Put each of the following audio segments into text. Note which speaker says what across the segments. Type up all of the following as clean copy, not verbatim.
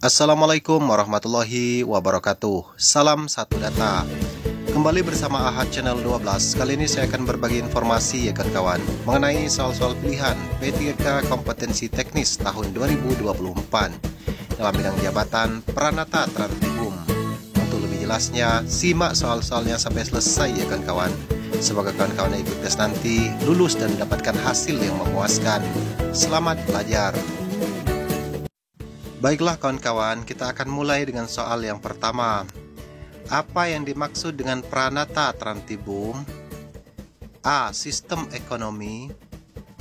Speaker 1: Assalamualaikum warahmatullahi wabarakatuh. Salam satu data. Kembali bersama Ahad Channel 12. Kali ini saya akan berbagi informasi ya kawan-kawan mengenai soal-soal pilihan P3K Kompetensi Teknis tahun 2024 dalam bidang jabatan Pranata Trantibum. Untuk lebih jelasnya, simak soal-soalnya sampai selesai ya kawan-kawan. Semoga kawan-kawan yang ikut tes nanti lulus dan mendapatkan hasil yang memuaskan. Selamat belajar. Baiklah kawan-kawan, kita akan mulai dengan soal yang pertama. Apa yang dimaksud dengan Pranata Trantibum? A. Sistem ekonomi.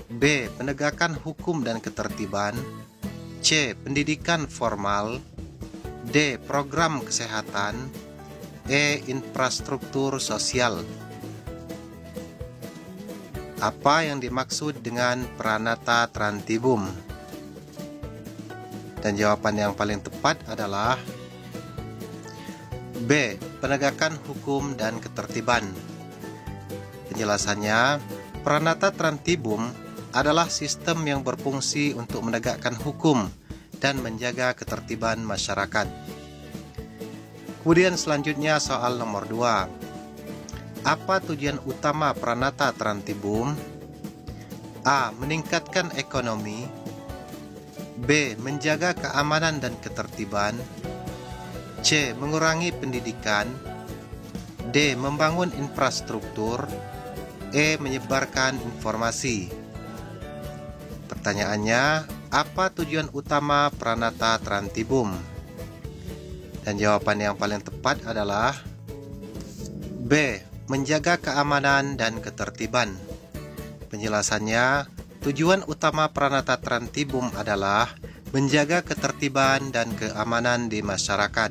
Speaker 1: B. Penegakan hukum dan ketertiban. C. Pendidikan formal. D. Program kesehatan. E. Infrastruktur sosial. Apa yang dimaksud dengan Pranata Trantibum? Dan jawaban yang paling tepat adalah B. Penegakan hukum dan ketertiban. Penjelasannya, Pranata Trantibum adalah sistem yang berfungsi untuk menegakkan hukum dan menjaga ketertiban masyarakat. Kemudian selanjutnya soal nomor 2. Apa tujuan utama Pranata Trantibum? A. Meningkatkan ekonomi. B. Menjaga keamanan dan ketertiban. C. Mengurangi pendidikan. D. Membangun infrastruktur. E. Menyebarkan informasi. Pertanyaannya, apa tujuan utama Pranata Trantibum? Dan jawaban yang paling tepat adalah B. Menjaga keamanan dan ketertiban. Penjelasannya, tujuan utama Pranata Trantibum adalah menjaga ketertiban dan keamanan di masyarakat.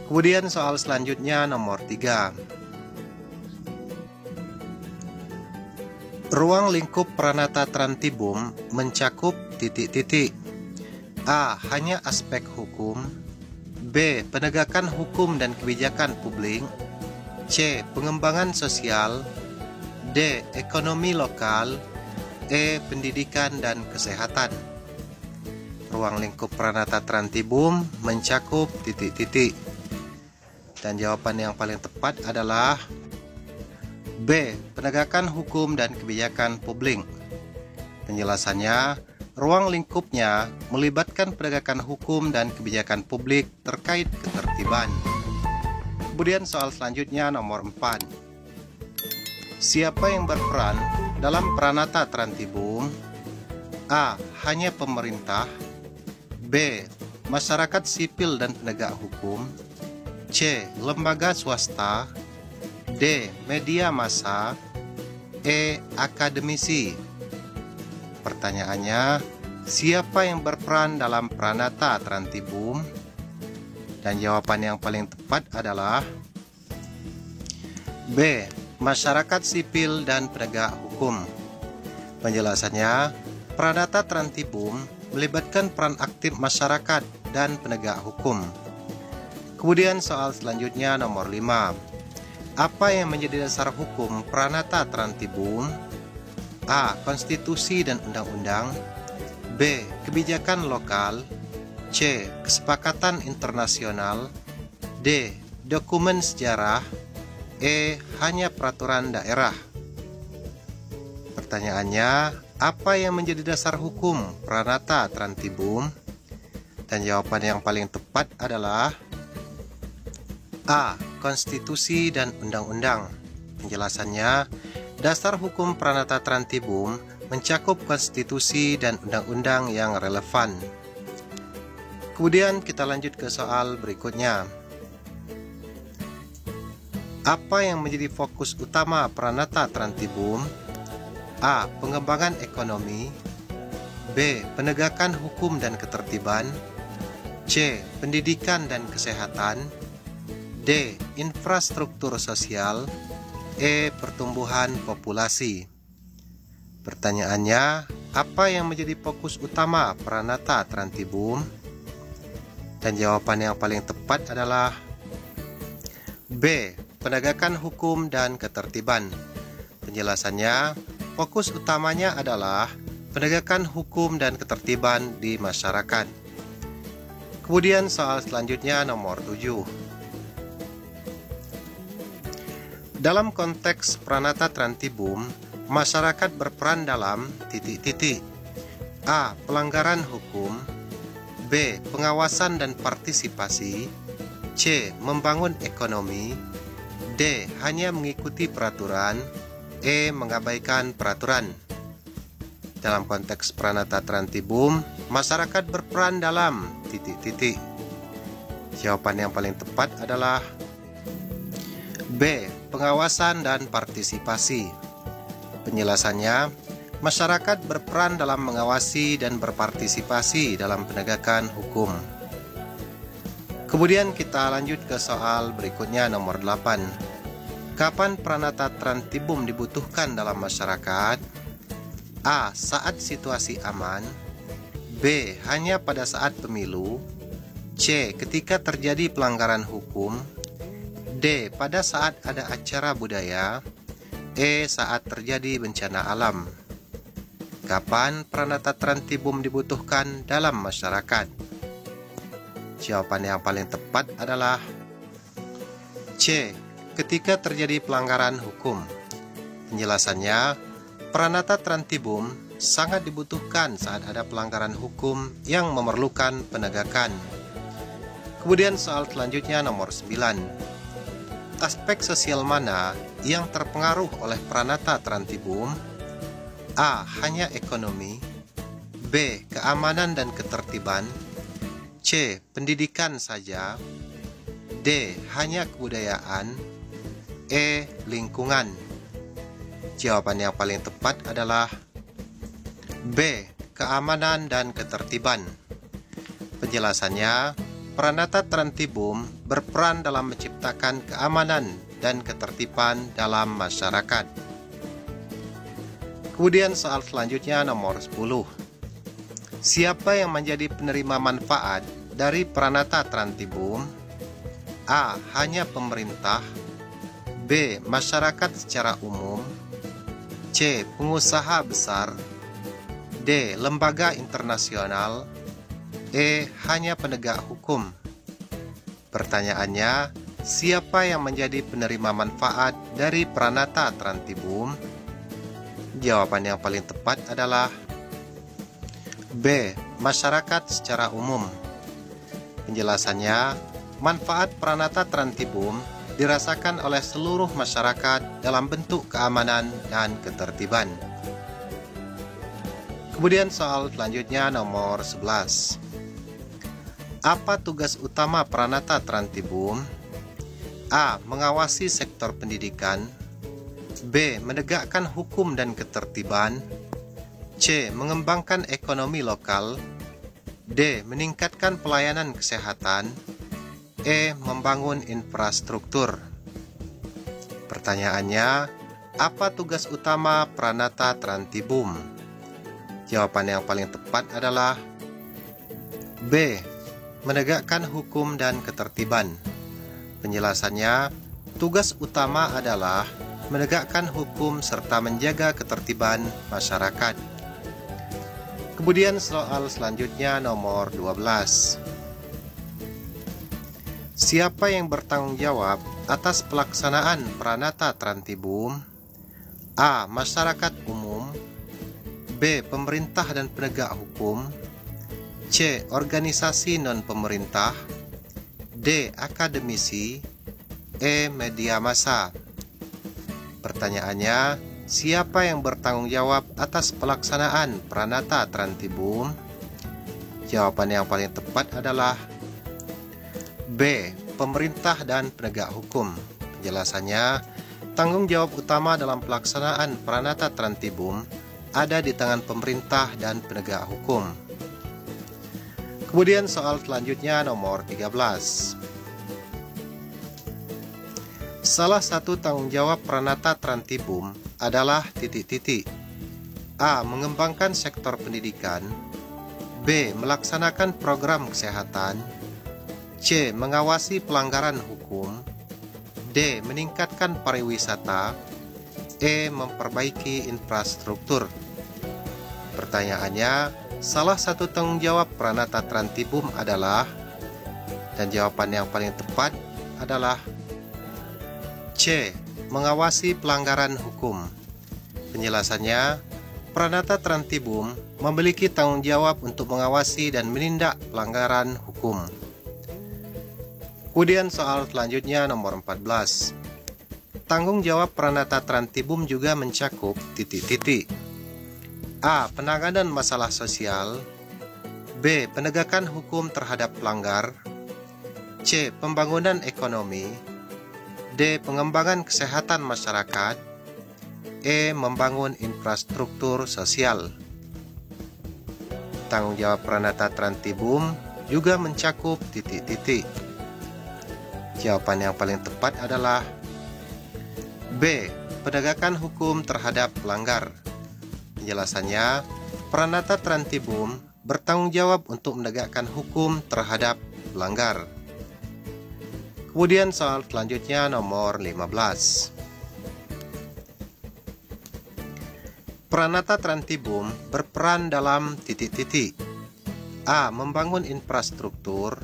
Speaker 1: Kemudian soal selanjutnya nomor 3. Ruang lingkup Pranata Trantibum mencakup titik-titik. A. Hanya aspek hukum. B. Penegakan hukum dan kebijakan publik. C. Pengembangan sosial. D. Ekonomi lokal. E. Pendidikan dan kesehatan. Ruang lingkup Pranata Trantibum mencakup titik-titik. Dan jawaban yang paling tepat adalah B. Penegakan hukum dan kebijakan publik. Penjelasannya, ruang lingkupnya melibatkan penegakan hukum dan kebijakan publik terkait ketertiban. Kemudian soal selanjutnya nomor 4. Siapa yang berperan dalam Pranata Trantibum? A. Hanya pemerintah. B. Masyarakat sipil dan penegak hukum. C. Lembaga swasta. D. Media massa. E. Akademisi. Pertanyaannya, siapa yang berperan dalam Pranata Trantibum? Dan jawaban yang paling tepat adalah B. Masyarakat sipil dan penegak hukum. Penjelasannya, Pranata Trantibum melibatkan peran aktif masyarakat dan penegak hukum. Kemudian soal selanjutnya nomor 5. Apa yang menjadi dasar hukum Pranata Trantibum? A. Konstitusi dan undang-undang. B. Kebijakan lokal. C. Kesepakatan internasional. D. Dokumen sejarah. E. Hanya peraturan daerah. Pertanyaannya, apa yang menjadi dasar hukum Pranata Trantibum? Dan jawaban yang paling tepat adalah A. Konstitusi dan undang-undang. Penjelasannya, dasar hukum Pranata Trantibum mencakup konstitusi dan undang-undang yang relevan. Kemudian kita lanjut ke soal berikutnya. Apa yang menjadi fokus utama Pranata Trantibum? A. Pengembangan ekonomi. B. Penegakan hukum dan ketertiban. C. Pendidikan dan kesehatan. D. Infrastruktur sosial. E. Pertumbuhan populasi. Pertanyaannya, apa yang menjadi fokus utama Pranata Trantibum? Dan jawaban yang paling tepat adalah B. Penegakan hukum dan ketertiban. Penjelasannya, fokus utamanya adalah penegakan hukum dan ketertiban di masyarakat. Kemudian soal selanjutnya nomor 7. Dalam konteks Pranata Trantibum, masyarakat berperan dalam titik-titik. A. Pelanggaran hukum. B. Pengawasan dan partisipasi. C. Membangun ekonomi. D. Hanya mengikuti peraturan. E. Mengabaikan peraturan. Dalam konteks Pranata Trantibum, masyarakat berperan dalam titik-titik. Jawaban yang paling tepat adalah B. Pengawasan dan partisipasi. Penjelasannya, masyarakat berperan dalam mengawasi dan berpartisipasi dalam penegakan hukum. Kemudian kita lanjut ke soal berikutnya nomor 8. Kapan Pranata Trantibum dibutuhkan dalam masyarakat? A. Saat situasi aman. B. Hanya pada saat pemilu. C. Ketika terjadi pelanggaran hukum. D. Pada saat ada acara budaya. E. Saat terjadi bencana alam. Kapan Pranata Trantibum dibutuhkan dalam masyarakat? Jawaban yang paling tepat adalah C. Ketika terjadi pelanggaran hukum. Penjelasannya, Pranata Trantibum sangat dibutuhkan saat ada pelanggaran hukum yang memerlukan penegakan. Kemudian soal selanjutnya nomor 9. Aspek sosial mana yang terpengaruh oleh Pranata Trantibum? A. Hanya ekonomi. B. Keamanan dan ketertiban. C. Pendidikan saja. D. Hanya kebudayaan. E. Lingkungan. Jawaban yang paling tepat adalah B. Keamanan dan ketertiban. Penjelasannya, Pranata Trantibum berperan dalam menciptakan keamanan dan ketertiban dalam masyarakat. Kemudian soal selanjutnya nomor 10. Siapa yang menjadi penerima manfaat dari Pranata Trantibum? A. Hanya pemerintah. B. Masyarakat secara umum. C. Pengusaha besar. D. Lembaga internasional. E. Hanya penegak hukum. Pertanyaannya, siapa yang menjadi penerima manfaat dari Pranata Trantibum? Jawaban yang paling tepat adalah B. Masyarakat secara umum. Penjelasannya, manfaat Pranata Trantibum dirasakan oleh seluruh masyarakat dalam bentuk keamanan dan ketertiban. Kemudian soal selanjutnya nomor 11. Apa tugas utama Pranata Trantibum? A. Mengawasi sektor pendidikan. B. Menegakkan hukum dan ketertiban. C. Mengembangkan ekonomi lokal. D. Meningkatkan pelayanan kesehatan. E. Membangun infrastruktur. Pertanyaannya, apa tugas utama Pranata Trantibum? Jawaban yang paling tepat adalah B. Menegakkan hukum dan ketertiban. Penjelasannya, tugas utama adalah menegakkan hukum serta menjaga ketertiban masyarakat. Kemudian soal selanjutnya nomor 12. Siapa yang bertanggung jawab atas pelaksanaan Pranata Trantibum? A. Masyarakat umum. B. Pemerintah dan penegak hukum. C. Organisasi non-pemerintah. D. Akademisi. E. Media massa. Pertanyaannya, siapa yang bertanggung jawab atas pelaksanaan Pranata Trantibum? Jawaban yang paling tepat adalah B. Pemerintah dan penegak hukum. Penjelasannya, tanggung jawab utama dalam pelaksanaan Pranata Trantibum ada di tangan pemerintah dan penegak hukum. Kemudian soal selanjutnya nomor 13. Salah satu tanggung jawab Pranata Trantibum adalah titik-titik. A. Mengembangkan sektor pendidikan. B. Melaksanakan program kesehatan. C. Mengawasi pelanggaran hukum. D. Meningkatkan pariwisata. E. Memperbaiki infrastruktur. Pertanyaannya, salah satu tanggung jawab Pranata Trantibum adalah Dan jawaban yang paling tepat adalah C. Mengawasi pelanggaran hukum. Penjelasannya, Pranata Trantibum memiliki tanggung jawab untuk mengawasi dan menindak pelanggaran hukum. Kemudian soal selanjutnya nomor 14. Tanggung jawab Pranata Trantibum juga mencakup titik-titik. A. Penanganan masalah sosial. B. Penegakan hukum terhadap pelanggar. C. Pembangunan ekonomi. D. Pengembangan kesehatan masyarakat. E. Membangun infrastruktur sosial. Tanggung jawab Pranata Trantibum juga mencakup titik-titik. Jawaban yang paling tepat adalah B. Penegakan hukum terhadap pelanggar. Penjelasannya, Pranata Trantibum bertanggung jawab untuk menegakkan hukum terhadap pelanggar. Kemudian soal selanjutnya nomor 15. Pranata Trantibum berperan dalam titik-titik. A. Membangun infrastruktur.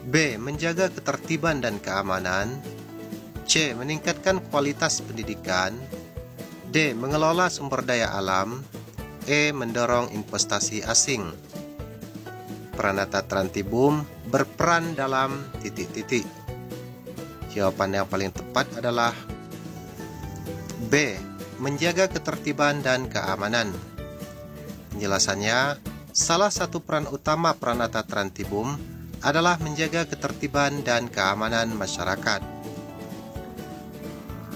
Speaker 1: B. Menjaga ketertiban dan keamanan. C. Meningkatkan kualitas pendidikan. D. Mengelola sumber daya alam. E. Mendorong investasi asing. Pranata Trantibum berperan dalam titik-titik. Jawaban yang paling tepat adalah B. Menjaga ketertiban dan keamanan. Penjelasannya, salah satu peran utama Pranata Trantibum adalah menjaga ketertiban dan keamanan masyarakat.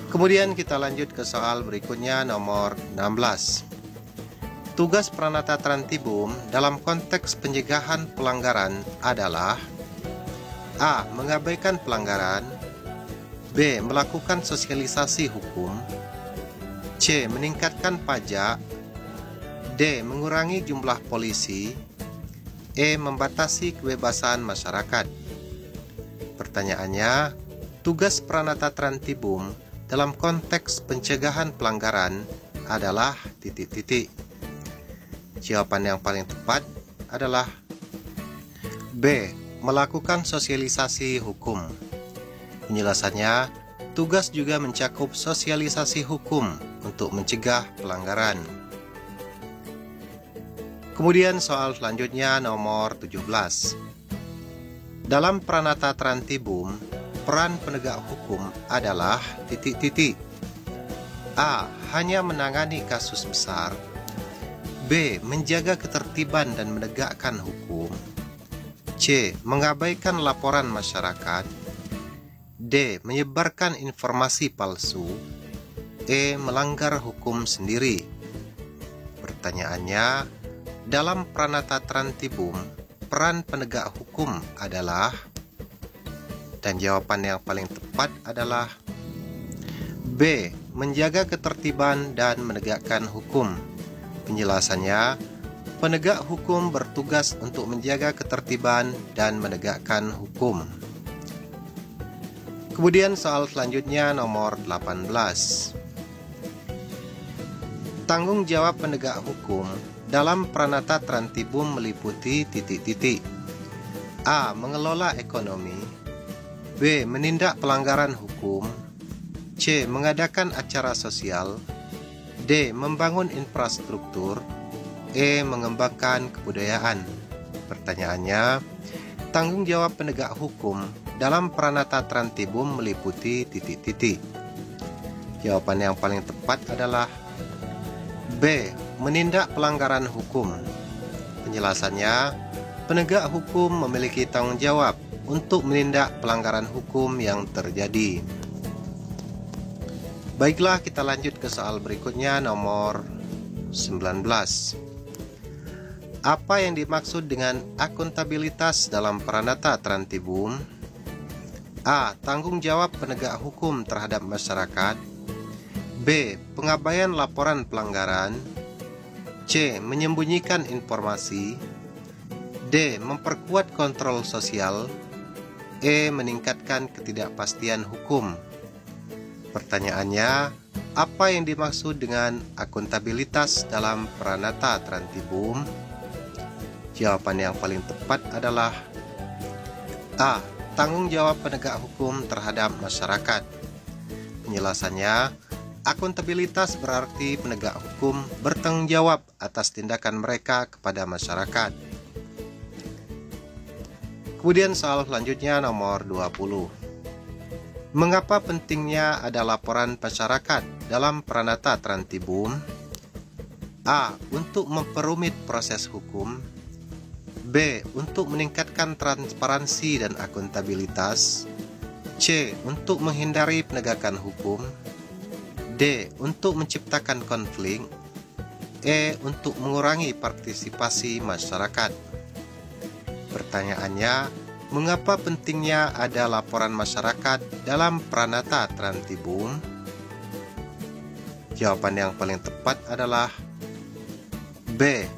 Speaker 1: Kemudian kita lanjut ke soal berikutnya nomor 16. Tugas Pranata Trantibum dalam konteks pencegahan pelanggaran adalah A. Mengabaikan pelanggaran. B. Melakukan sosialisasi hukum. C. Meningkatkan pajak. D. Mengurangi jumlah polisi. E. Membatasi kebebasan masyarakat. Pertanyaannya, tugas Pranata Trantibum dalam konteks pencegahan pelanggaran adalah titik-titik. Jawaban yang paling tepat adalah B. Melakukan sosialisasi hukum. Penjelasannya, tugas juga mencakup sosialisasi hukum untuk mencegah pelanggaran. Kemudian soal selanjutnya nomor 17. Dalam Pranata Trantibum, peran penegak hukum adalah titik-titik. A. Hanya menangani kasus besar. B. Menjaga ketertiban dan menegakkan hukum. C. Mengabaikan laporan masyarakat. D. Menyebarkan informasi palsu. E. Melanggar hukum sendiri. Pertanyaannya, dalam Pranata Trantibum, peran penegak hukum adalah, dan jawaban yang paling tepat adalah B. Menjaga ketertiban dan menegakkan hukum. Penjelasannya, penegak hukum bertugas untuk menjaga ketertiban dan menegakkan hukum. Kemudian soal selanjutnya nomor 18. Tanggung jawab penegak hukum dalam Pranata Trantibum meliputi titik-titik. A. Mengelola ekonomi. B. Menindak pelanggaran hukum. C. Mengadakan acara sosial. D. Membangun infrastruktur. E. Mengembangkan kebudayaan. Pertanyaannya, tanggung jawab penegak hukum dalam Pranata Trantibum meliputi titik-titik. Jawaban yang paling tepat adalah B. Menindak pelanggaran hukum. Penjelasannya, penegak hukum memiliki tanggung jawab untuk menindak pelanggaran hukum yang terjadi. Baiklah, kita lanjut ke soal berikutnya nomor 19. Apa yang dimaksud dengan akuntabilitas dalam Pranata Trantibum? A. Tanggung jawab penegak hukum terhadap masyarakat. B. Pengabaian laporan pelanggaran. C. Menyembunyikan informasi. D. Memperkuat kontrol sosial. E. Meningkatkan ketidakpastian hukum. Pertanyaannya, apa yang dimaksud dengan akuntabilitas dalam Pranata Trantibum? Jawaban yang paling tepat adalah A. Tanggung jawab penegak hukum terhadap masyarakat. Penjelasannya, akuntabilitas berarti penegak hukum bertanggung jawab atas tindakan mereka kepada masyarakat. Kemudian soal selanjutnya nomor 20. Mengapa pentingnya ada laporan masyarakat dalam Pranata Trantibum? A. Untuk memperumit proses hukum. B. Untuk meningkatkan transparansi dan akuntabilitas. C. Untuk menghindari penegakan hukum. D. Untuk menciptakan konflik. E. Untuk mengurangi partisipasi masyarakat. Pertanyaannya, mengapa pentingnya ada laporan masyarakat dalam Pranata Trantibum? Jawaban yang paling tepat adalah B.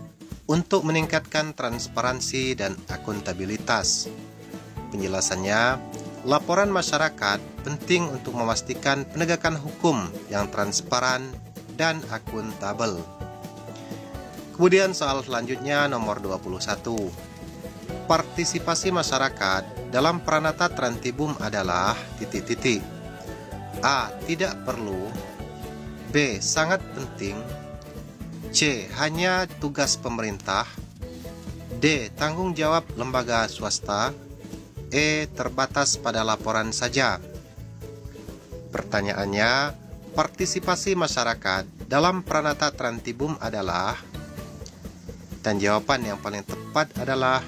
Speaker 1: Untuk meningkatkan transparansi dan akuntabilitas. Penjelasannya, laporan masyarakat penting untuk memastikan penegakan hukum yang transparan dan akuntabel. Kemudian soal selanjutnya nomor 21. Partisipasi masyarakat dalam Pranata Trantibum adalah ... A. Tidak perlu. B. Sangat penting. C. Hanya tugas pemerintah. D. Tanggung jawab lembaga swasta. E. Terbatas pada laporan saja. Pertanyaannya, partisipasi masyarakat dalam Pranata Trantibum adalah... Dan jawaban yang paling tepat adalah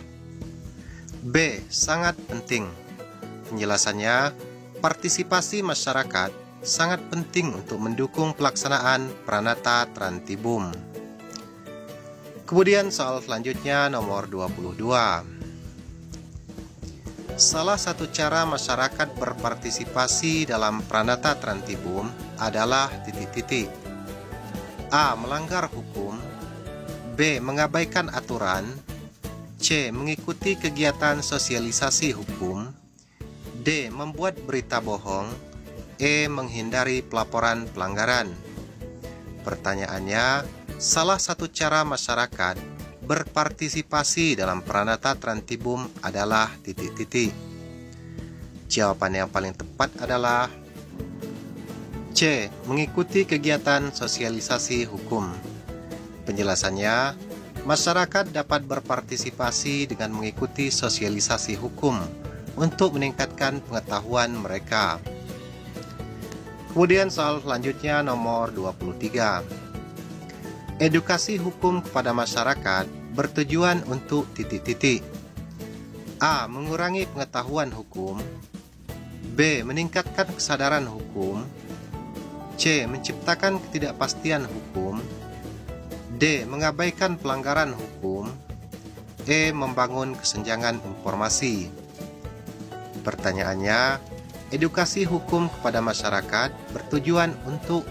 Speaker 1: B. Sangat penting. Penjelasannya, partisipasi masyarakat sangat penting untuk mendukung pelaksanaan Pranata Trantibum. Kemudian soal selanjutnya nomor 22. Salah satu cara masyarakat berpartisipasi dalam Pranata Trantibum adalah ... A. Melanggar hukum. B. Mengabaikan aturan. C. Mengikuti kegiatan sosialisasi hukum. D. Membuat berita bohong. E. Menghindari pelaporan pelanggaran. Pertanyaannya, salah satu cara masyarakat berpartisipasi dalam Pranata Trantibum adalah ... Jawaban yang paling tepat adalah C. Mengikuti kegiatan sosialisasi hukum. Penjelasannya, masyarakat dapat berpartisipasi dengan mengikuti sosialisasi hukum untuk meningkatkan pengetahuan mereka. Kemudian soal selanjutnya nomor 23. Edukasi hukum kepada masyarakat bertujuan untuk ... A. Mengurangi pengetahuan hukum. B. Meningkatkan kesadaran hukum. C. Menciptakan ketidakpastian hukum. D. Mengabaikan pelanggaran hukum. E. Membangun kesenjangan informasi. Pertanyaannya, edukasi hukum kepada masyarakat bertujuan untuk ...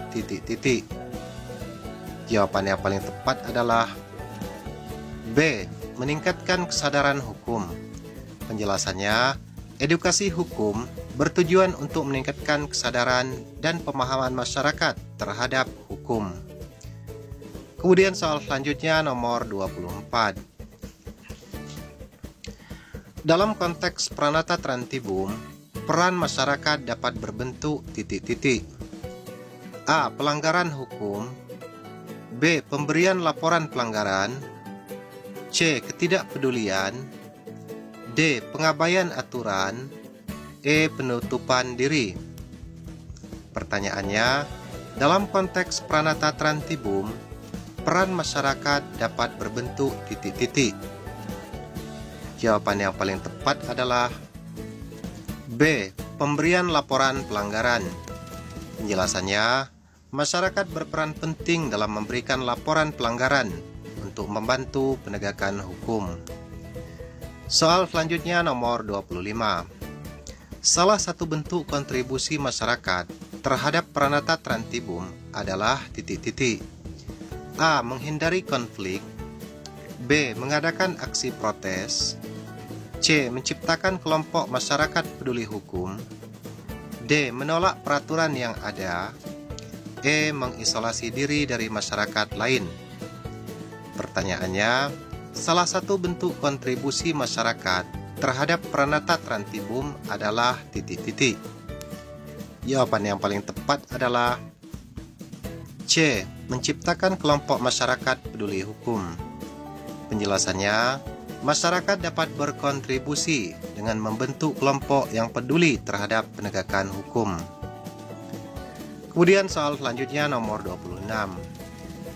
Speaker 1: Jawaban yang paling tepat adalah B. Meningkatkan kesadaran hukum. Penjelasannya, edukasi hukum bertujuan untuk meningkatkan kesadaran dan pemahaman masyarakat terhadap hukum. Kemudian soal selanjutnya nomor 24. Dalam konteks Pranata Trantibum, peran masyarakat dapat berbentuk ... A. Pelanggaran hukum. B. Pemberian laporan pelanggaran. C. Ketidakpedulian. D. Pengabaian aturan. E. Penutupan diri. Pertanyaannya, dalam konteks Pranata Trantibum, peran masyarakat dapat berbentuk ... Jawaban yang paling tepat adalah B. Pemberian laporan pelanggaran. Penjelasannya, masyarakat berperan penting dalam memberikan laporan pelanggaran untuk membantu penegakan hukum. Soal selanjutnya nomor 25. Salah satu bentuk kontribusi masyarakat terhadap Pranata Trantibum adalah ... A. Menghindari konflik. B. Mengadakan aksi protes. C. Menciptakan kelompok masyarakat peduli hukum. D. Menolak peraturan yang ada. E. Mengisolasi diri dari masyarakat lain. Pertanyaannya, salah satu bentuk kontribusi masyarakat terhadap Pranata Trantibum adalah titik-titik. Jawaban yang paling tepat adalah C. Menciptakan kelompok masyarakat peduli hukum. Penjelasannya, masyarakat dapat berkontribusi dengan membentuk kelompok yang peduli terhadap penegakan hukum. Kemudian soal selanjutnya nomor 26.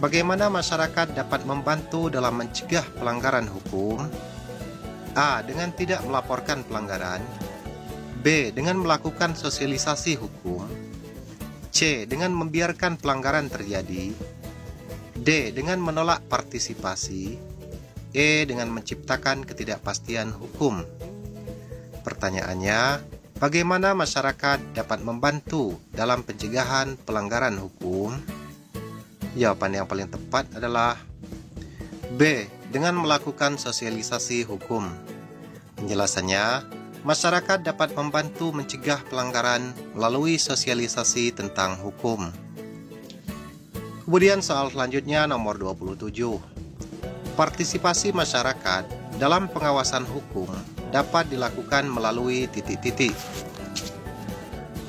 Speaker 1: Bagaimana masyarakat dapat membantu dalam mencegah pelanggaran hukum? A. Dengan tidak melaporkan pelanggaran. B. Dengan melakukan sosialisasi hukum. C. Dengan membiarkan pelanggaran terjadi. D. Dengan menolak partisipasi. E. Dengan menciptakan ketidakpastian hukum. Pertanyaannya, bagaimana masyarakat dapat membantu dalam pencegahan pelanggaran hukum? Jawaban yang paling tepat adalah B. Dengan melakukan sosialisasi hukum. Penjelasannya, masyarakat dapat membantu mencegah pelanggaran melalui sosialisasi tentang hukum. Kemudian soal selanjutnya nomor 27. Partisipasi masyarakat dalam pengawasan hukum dapat dilakukan melalui titik-titik.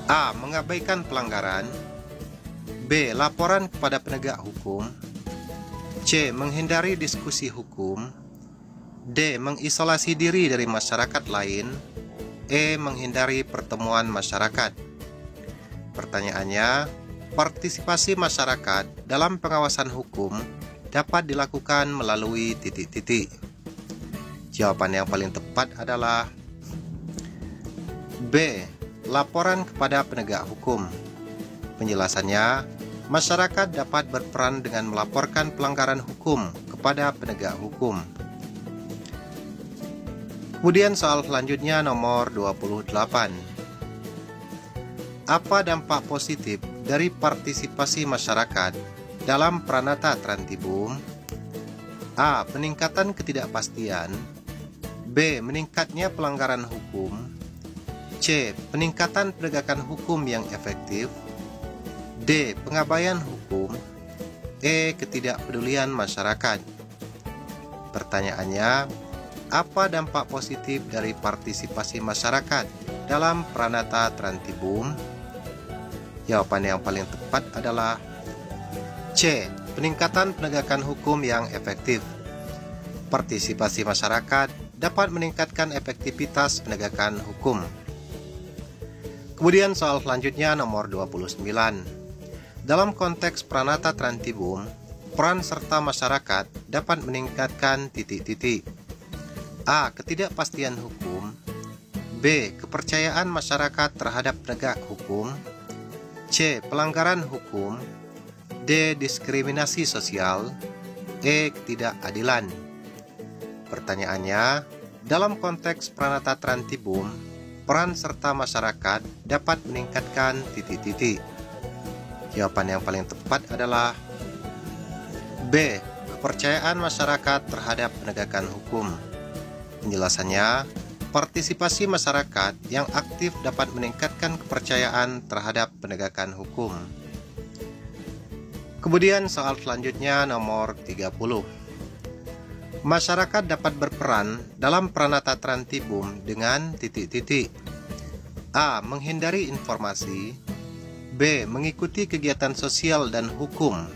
Speaker 1: A. Mengabaikan pelanggaran. B. Laporan kepada penegak hukum. C. Menghindari diskusi hukum. D. Mengisolasi diri dari masyarakat lain. E. Menghindari pertemuan masyarakat. Pertanyaannya, partisipasi masyarakat dalam pengawasan hukum dapat dilakukan melalui titik-titik. Jawaban yang paling tepat adalah B. Laporan kepada penegak hukum. Penjelasannya, masyarakat dapat berperan dengan melaporkan pelanggaran hukum kepada penegak hukum. Kemudian soal selanjutnya nomor 28. Apa dampak positif dari partisipasi masyarakat dalam Pranata Trantibum? A. Peningkatan ketidakpastian. B. Meningkatnya pelanggaran hukum. C. Peningkatan penegakan hukum yang efektif. D. Pengabaian hukum. E. Ketidakpedulian masyarakat. Pertanyaannya, apa dampak positif dari partisipasi masyarakat dalam Pranata Trantibum? Jawaban yang paling tepat adalah C. Peningkatan penegakan hukum yang efektif. Partisipasi masyarakat dapat meningkatkan efektivitas penegakan hukum. Kemudian soal selanjutnya nomor 29. Dalam konteks Pranata Trantibum, peran serta masyarakat dapat meningkatkan titik-titik. A. Ketidakpastian hukum. B. Kepercayaan masyarakat terhadap penegak hukum. C. Pelanggaran hukum. D. Diskriminasi sosial. E. Ketidakadilan. Pertanyaannya, dalam konteks Pranata Trantibum, peran serta masyarakat dapat meningkatkan titik-titik. Jawaban yang paling tepat adalah B. Kepercayaan masyarakat terhadap penegakan hukum. Penjelasannya, partisipasi masyarakat yang aktif dapat meningkatkan kepercayaan terhadap penegakan hukum. Kemudian soal selanjutnya nomor 30. Masyarakat dapat berperan dalam Pranata Trantibum dengan titik-titik. A. Menghindari informasi. B. Mengikuti kegiatan sosial dan hukum.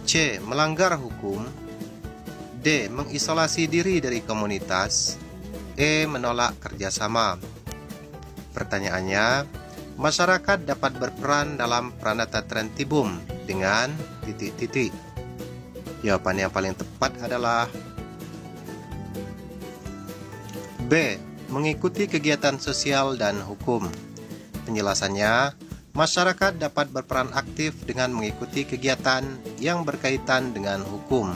Speaker 1: C. Melanggar hukum. D. Mengisolasi diri dari komunitas. E. Menolak kerjasama. Pertanyaannya, masyarakat dapat berperan dalam Pranata Trantibum dengan titik-titik. Jawaban yang paling tepat adalah B. Mengikuti kegiatan sosial dan hukum. Penjelasannya, masyarakat dapat berperan aktif dengan mengikuti kegiatan yang berkaitan dengan hukum.